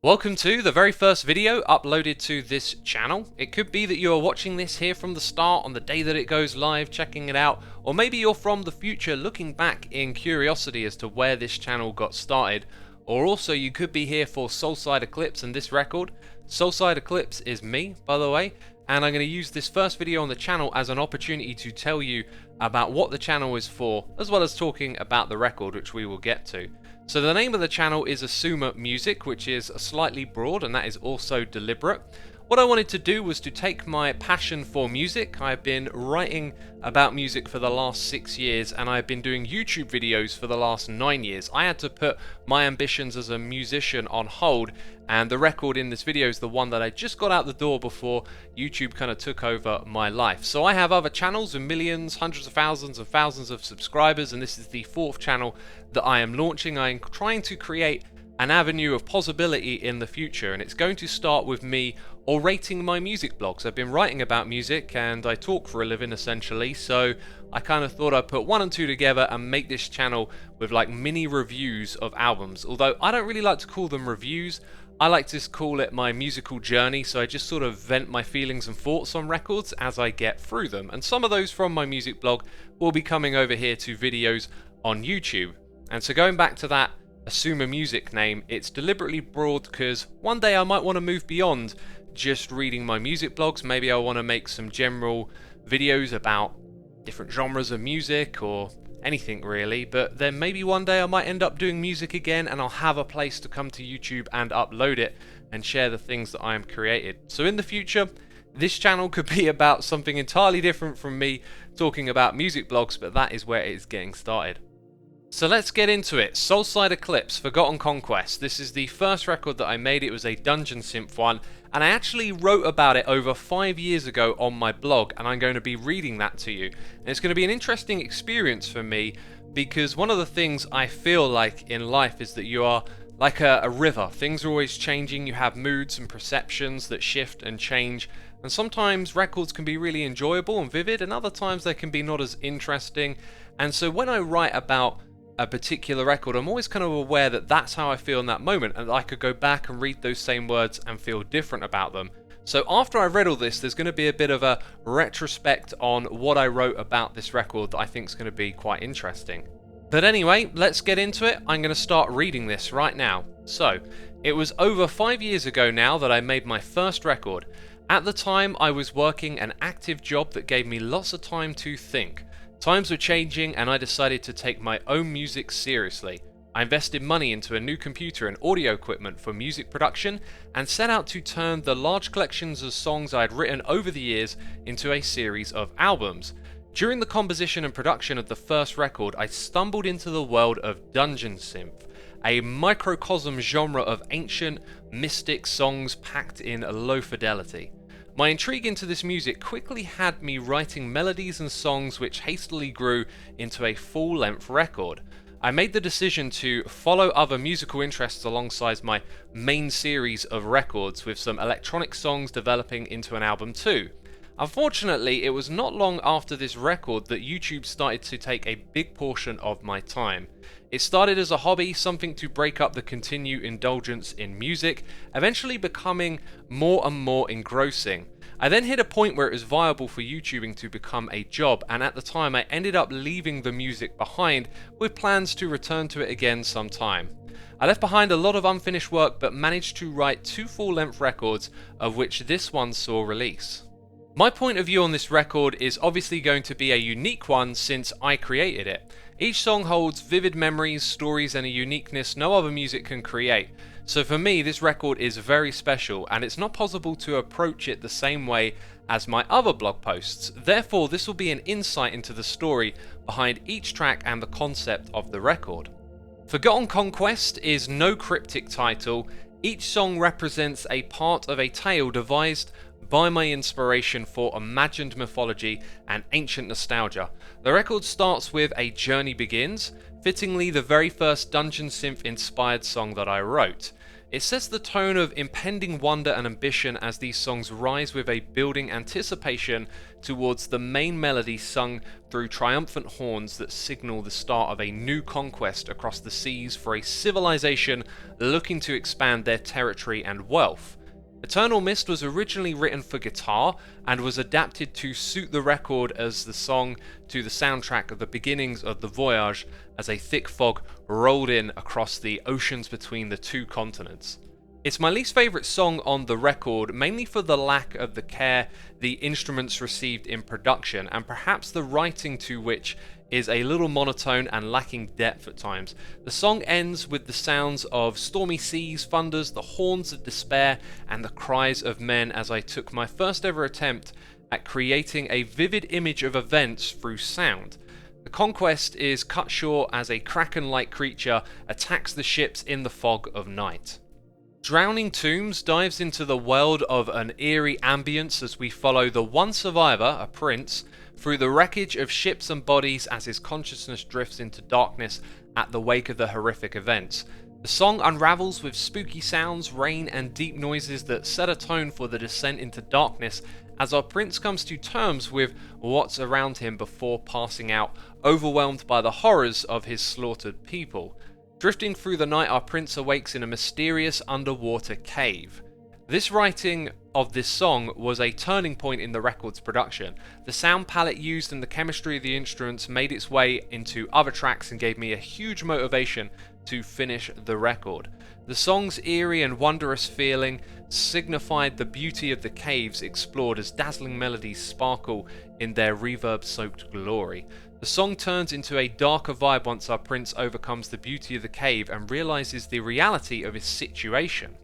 Welcome to the very first video uploaded to this channel. It could be that you are watching this here from the start on the day that it goes live, checking it out, or maybe you're from the future looking back in curiosity as to where this channel got started, or also you could be here for Soulside Eclipse and this record. Soulside Eclipse is me, by the way, and I'm going to use this first video on the channel as an opportunity to tell you about what the channel is for, as well as talking about the record, which we will get to. So the name of the channel is xisumamusic, which is slightly broad, and that is also deliberate. What I wanted to do was to take my passion for music. I've been writing about music for the last 6 years, and I've been doing YouTube videos for the last 9 years. I had to put my ambitions as a musician on hold, and the record in this video is the one that I just got out the door before YouTube kind of took over my life. So I have other channels with millions, hundreds of thousands and thousands of subscribers, and this is the 4th channel that I am launching. I'm trying to create an avenue of possibility in the future, and it's going to start with me orating my music blogs. I've been writing about music and I talk for a living essentially, so I kind of thought I'd put 1 and 2 together and make this channel with like mini reviews of albums. Although I don't really like to call them reviews, I like to call it my musical journey, so I just sort of vent my feelings and thoughts on records as I get through them, and some of those from my music blog will be coming over here to videos on YouTube. And so going back to that xisumamusic name, it's deliberately broad because one day I might want to move beyond just reading my music blogs. Maybe I want to make some general videos about different genres of music or anything really, but then maybe one day I might end up doing music again and I'll have a place to come to YouTube and upload it and share the things that I am created. So in the future, this channel could be about something entirely different from me talking about music blogs, but that is where it is getting started. So let's get into it. Soulside Eclipse Forgotten Conquest. This is the first record that I made. It was a dungeon synth one, and I actually wrote about it over 5 years ago on my blog, and I'm going to be reading that to you. And it's going to be an interesting experience for me because one of the things I feel like in life is that you are like a river. Things are always changing. You have moods and perceptions that shift and change, and sometimes records can be really enjoyable and vivid, and other times they can be not as interesting. And so when I write about a particular record, I'm always kind of aware that that's how I feel in that moment, and I could go back and read those same words and feel different about them. So after I read all this, there's going to be a bit of a retrospect on what I wrote about this record that I think is going to be quite interesting. But anyway, let's get into it. I'm going to start reading this right now. So, it was over 5 years ago now that I made my first record. At the time, I was working an active job that gave me lots of time to think. Times were changing and I decided to take my own music seriously. I invested money into a new computer and audio equipment for music production and set out to turn the large collections of songs I had written over the years into a series of albums. During the composition and production of the first record, I stumbled into the world of dungeon synth, a microcosm genre of ancient, mystic songs packed in low fidelity. My intrigue into this music quickly had me writing melodies and songs which hastily grew into a full-length record. I made the decision to follow other musical interests alongside my main series of records, with some electronic songs developing into an album too. Unfortunately, it was not long after this record that YouTube started to take a big portion of my time. It started as a hobby, something to break up the continued indulgence in music, eventually becoming more and more engrossing. I then hit a point where it was viable for YouTubing to become a job, and at the time I ended up leaving the music behind with plans to return to it again sometime. I left behind a lot of unfinished work but managed to write 2 full-length records, of which this one saw release. My point of view on this record is obviously going to be a unique one since I created it. Each song holds vivid memories, stories and a uniqueness no other music can create. So for me, this record is very special and it's not possible to approach it the same way as my other blog posts. Therefore, this will be an insight into the story behind each track and the concept of the record. Forgotten Conquest is no cryptic title. Each song represents a part of a tale devised by my inspiration for imagined mythology and ancient nostalgia. The record starts with A Journey Begins, fittingly the very first dungeon synth inspired song that I wrote. It sets the tone of impending wonder and ambition as these songs rise with a building anticipation towards the main melody sung through triumphant horns that signal the start of a new conquest across the seas for a civilization looking to expand their territory and wealth. Eternal Mist was originally written for guitar and was adapted to suit the record as the song to the soundtrack of the beginnings of the voyage as a thick fog rolled in across the oceans between the two continents. It's my least favourite song on the record, mainly for the lack of the care the instruments received in production, and perhaps the writing to which is a little monotone and lacking depth at times. The song ends with the sounds of stormy seas, thunders, the horns of despair, and the cries of men as I took my first ever attempt at creating a vivid image of events through sound. The conquest is cut short as a kraken-like creature attacks the ships in the fog of night. Drowning Tombs dives into the world of an eerie ambience as we follow the one survivor, a prince, through the wreckage of ships and bodies as his consciousness drifts into darkness at the wake of the horrific events. The song unravels with spooky sounds, rain, and deep noises that set a tone for the descent into darkness as our prince comes to terms with what's around him before passing out, overwhelmed by the horrors of his slaughtered people. Drifting through the night, our prince awakes in a mysterious underwater cave. This writing of this song was a turning point in the record's production. The sound palette used and the chemistry of the instruments made its way into other tracks and gave me a huge motivation to finish the record. The song's eerie and wondrous feeling signified the beauty of the caves explored as dazzling melodies sparkle in their reverb-soaked glory. The song turns into a darker vibe once our prince overcomes the beauty of the cave and realizes the reality of his situation.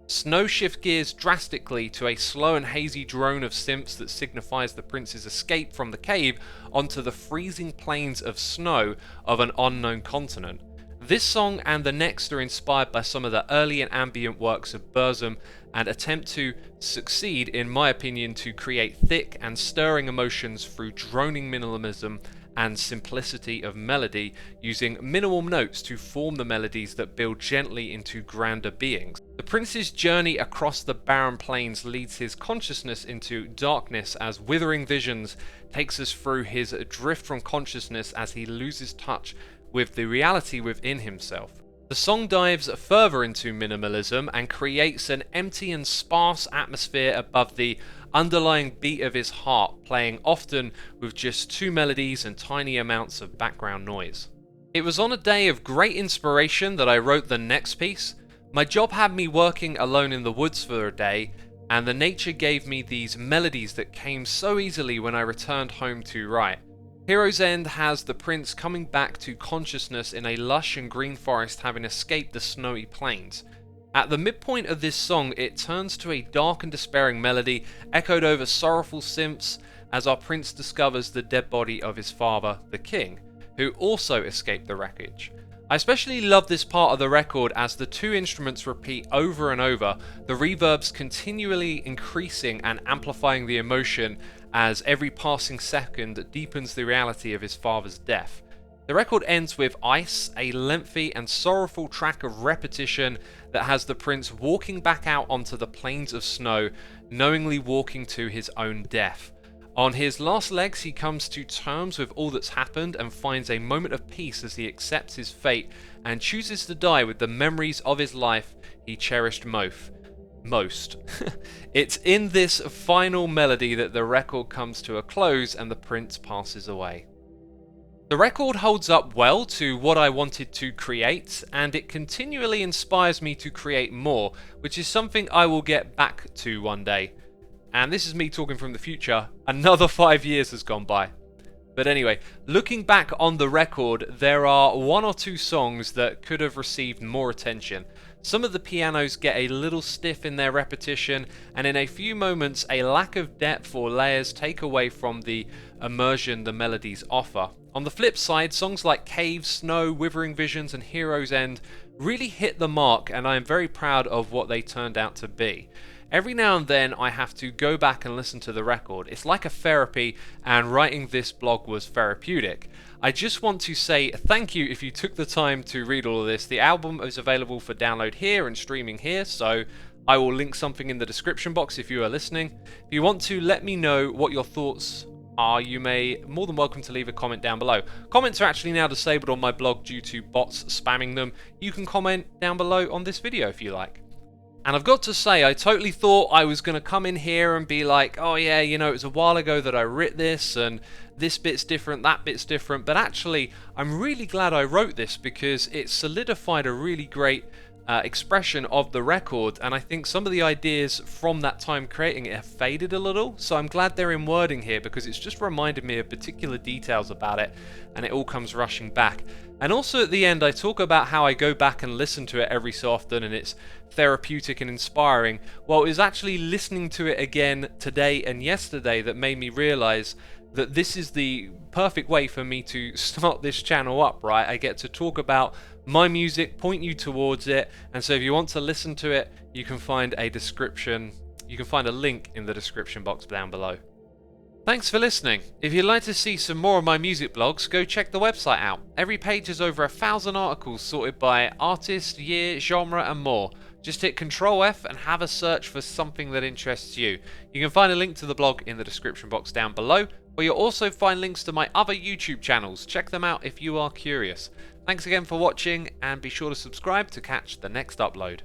Snow shift gears drastically to a slow and hazy drone of synths that signifies the prince's escape from the cave onto the freezing plains of snow of an unknown continent. This song and the next are inspired by some of the early and ambient works of Burzum and attempt to succeed, in my opinion, to create thick and stirring emotions through droning minimalism and simplicity of melody, using minimal notes to form the melodies that build gently into grander beings. The prince's journey across the barren plains leads his consciousness into darkness as withering visions takes us through his drift from consciousness as he loses touch with the reality within himself. The song dives further into minimalism and creates an empty and sparse atmosphere above the underlying beat of his heart, playing often with just two melodies and tiny amounts of background noise. It was on a day of great inspiration that I wrote the next piece. My job had me working alone in the woods for a day, and the nature gave me these melodies that came so easily when I returned home to write. Hero's End has the prince coming back to consciousness in a lush and green forest, having escaped the snowy plains. At the midpoint of this song, it turns to a dark and despairing melody, echoed over sorrowful synths, as our prince discovers the dead body of his father, the king, who also escaped the wreckage. I especially love this part of the record as the two instruments repeat over and over, the reverbs continually increasing and amplifying the emotion as every passing second deepens the reality of his father's death. The record ends with Ice, a lengthy and sorrowful track of repetition that has the prince walking back out onto the plains of snow, knowingly walking to his own death. On his last legs, he comes to terms with all that's happened and finds a moment of peace as he accepts his fate and chooses to die with the memories of his life he cherished most. It's in this final melody that the record comes to a close and the prince passes away. The record holds up well to what I wanted to create, and it continually inspires me to create more, which is something I will get back to one day. And this is me talking from the future. Another 5 years has gone by. But anyway, looking back on the record, there are one or two songs that could have received more attention. Some of the pianos get a little stiff in their repetition, and in a few moments a lack of depth or layers take away from the immersion the melodies offer. On the flip side, songs like Cave, Snow, Withering Visions and Hero's End really hit the mark, and I am very proud of what they turned out to be. every now and then I have to go back and listen to the record. It's like a therapy, and writing this blog was therapeutic. I just want to say thank you if you took the time to read all of this. The album is available for download here and streaming here, so I will link something in the description box if you are listening. If you want to let me know what your thoughts are, you may more than welcome to leave a comment down below. Comments are actually now disabled on my blog due to bots spamming them. You can comment down below on this video if you like. And I've got to say, I totally thought I was going to come in here and be like, oh yeah, you know, it was a while ago that I writ this, and this bit's different, that bit's different, but actually, I'm really glad I wrote this because it solidified a really great expression of the record, and I think some of the ideas from that time creating it have faded a little, so I'm glad they're in wording here because it's just reminded me of particular details about it, and it all comes rushing back. And also at the end I talk about how I go back and listen to it every so often and it's therapeutic and inspiring. Well, it was actually listening to it again today and yesterday that made me realise that this is the perfect way for me to start this channel up, right? I get to talk about my music, point you towards it, and so if you want to listen to it, you can find a link in the description box down below. Thanks for listening. If you'd like to see some more of my music blogs, go check the website out. Every page has over 1,000 articles sorted by artist, year, genre and more. Just hit Ctrl F and have a search for something that interests you. You can find a link to the blog in the description box down below, where you'll also find links to my other YouTube channels. Check them out if you are curious. Thanks again for watching, and be sure to subscribe to catch the next upload.